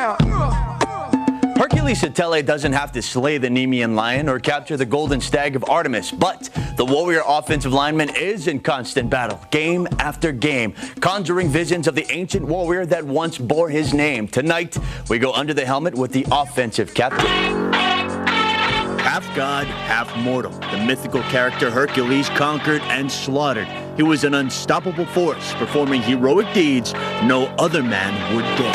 ground. Hercules Satele doesn't have to slay the Nemean lion or capture the golden stag of Artemis, but the warrior offensive lineman is in constant battle, game after game, conjuring visions of the ancient warrior that once bore his name. Tonight, we go under the helmet with the offensive captain. Half god, half mortal, the mythical character Hercules conquered and slaughtered. He was an unstoppable force, performing heroic deeds no other man would dare.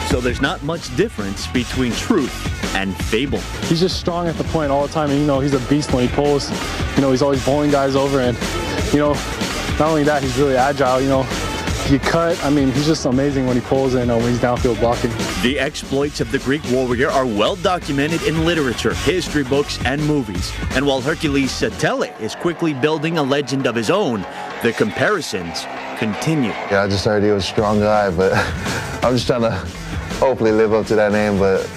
So there's not much difference between truth and fable. He's just strong at the point all the time, and he's a beast when he pulls. He's always bowling guys over, and not only that, he's really agile. You cut. He's just amazing when he pulls and when he's downfield blocking. The exploits of the Greek warrior are well documented in literature, history books, and movies. And while Hercules Satele is quickly building a legend of his own, the comparisons continue. Yeah, I just heard he was a strong guy, but I'm just trying to hopefully live up to that name. But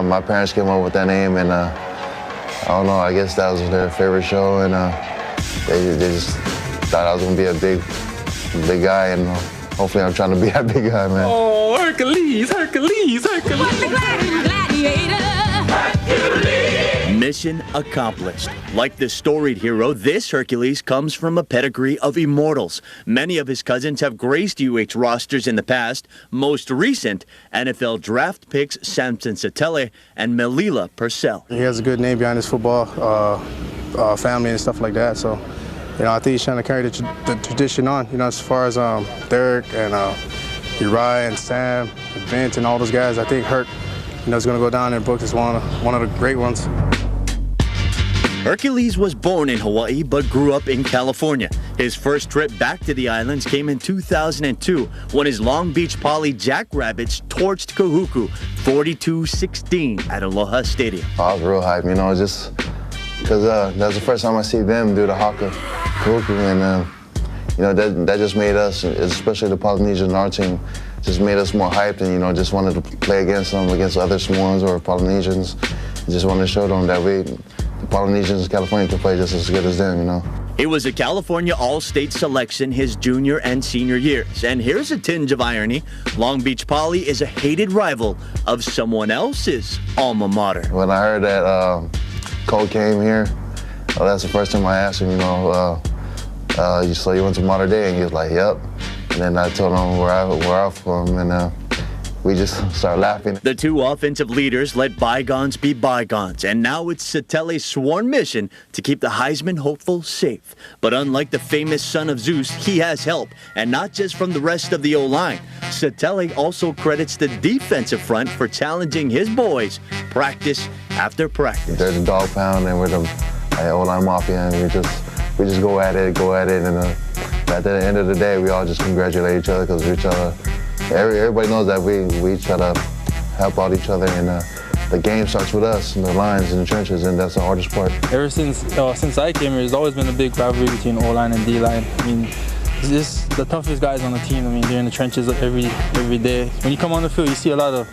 my parents came up with that name, and I don't know, I guess that was their favorite show, and they just thought I was gonna be a big guy, and hopefully I'm trying to be that big guy, man. Oh, Hercules, Hercules, Hercules. What the gladiator? Mission accomplished. Like the storied hero, this Hercules comes from a pedigree of immortals. Many of his cousins have graced UH rosters in the past. Most recent, NFL draft picks Samson Satele and Melila Purcell. He has a good name behind his football family and stuff like that. So, I think he's trying to carry the tradition on. As far as Derek and Uriah and Sam and Vince and all those guys, I think Herc, is going to go down in books as one of the great ones. Hercules was born in Hawaii but grew up in California. His first trip back to the islands came in 2002 when his Long Beach Poly Jackrabbits torched Kahuku 42-16 at Aloha Stadium. I was real hyped, just because that was the first time I see them do the haka Kahuku, and that just made us, especially the Polynesians on our team, just made us more hyped, and just wanted to play against them, against other Samoans or Polynesians. Just wanted to show them that the Polynesians in California can play just as good as them, It was a California All-State selection his junior and senior years. And here's a tinge of irony. Long Beach Poly is a hated rival of someone else's alma mater. When I heard that Cole came here, that's the first time I asked him, so you went to Mater Dei? And he was like, yep. And then I told him where I'm from, and we just started laughing. The two offensive leaders let bygones be bygones, and now it's Satele's sworn mission to keep the Heisman hopeful safe. But unlike the famous son of Zeus, he has help, and not just from the rest of the O-line. Satele also credits the defensive front for challenging his boys practice after practice. They're the dog pound, and we're the O-line mafia, and we just go at it, and at the end of the day, we all just congratulate each other because everybody knows that we try to help out each other, and the game starts with us, and the lines in the trenches, and that's the hardest part. Ever since I came here, there's always been a big rivalry between O-line and D-line. It's just the toughest guys on the team. They're in the trenches every day. When you come on the field, you see a lot of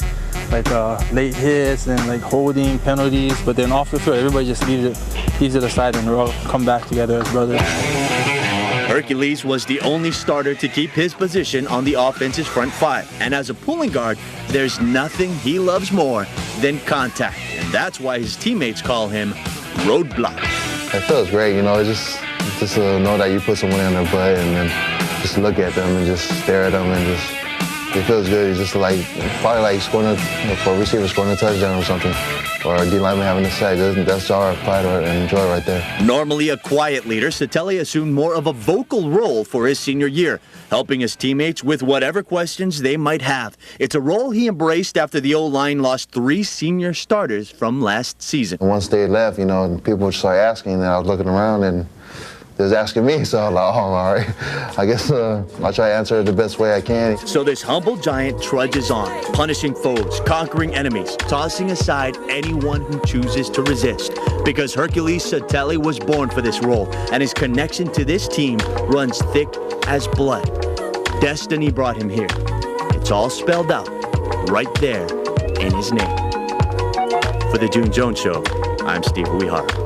late hits and holding penalties, but then off the field, everybody just leaves it aside, and we all come back together as brothers. Hercules was the only starter to keep his position on the offense's front five. And as a pulling guard, there's nothing he loves more than contact. And that's why his teammates call him Roadblock. It feels great, just to know that you put someone in their butt and then just look at them and just stare at them, and it feels good. It's just probably scoring for a receiver scoring a touchdown or something, or a D lineman having a sack. That's our pride and joy right there. Normally a quiet leader, Satele assumed more of a vocal role for his senior year, helping his teammates with whatever questions they might have. It's a role he embraced after the O-line lost 3 senior starters from last season. Once they left, people started asking, and I was looking around, and they was asking me, so I was like, oh, all right. I guess I'll try to answer it the best way I can. So this humble giant trudges on, punishing foes, conquering enemies, tossing aside anyone who chooses to resist. Because Hercules Satele was born for this role, and his connection to this team runs thick as blood. Destiny brought him here. It's all spelled out right there in his name. For the June Jones Show, I'm Steve Uehara.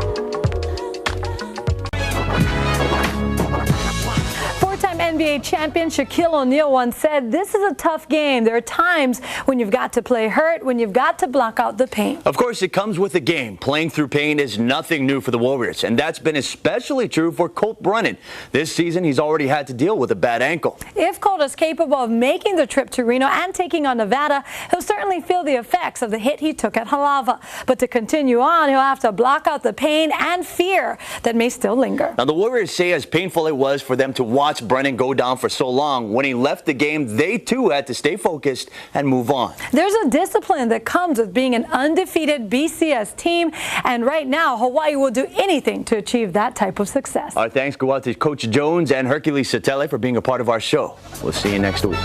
NBA NBA champion Shaquille O'Neal once said, "This is a tough game. There are times when you've got to play hurt, when you've got to block out the pain." Of course, it comes with the game. Playing through pain is nothing new for the Warriors, and that's been especially true for Colt Brennan. This season, he's already had to deal with a bad ankle. If Colt is capable of making the trip to Reno and taking on Nevada, he'll certainly feel the effects of the hit he took at Halava. But to continue on, he'll have to block out the pain and fear that may still linger. Now, the Warriors say as painful it was for them to watch Brennan go down for so long, when he left the game, they too had to stay focused and move on. There's a discipline that comes with being an undefeated BCS team, and right now, Hawaii will do anything to achieve that type of success. Our thanks go out to Coach Jones and Hercules Satele for being a part of our show. We'll see you next week.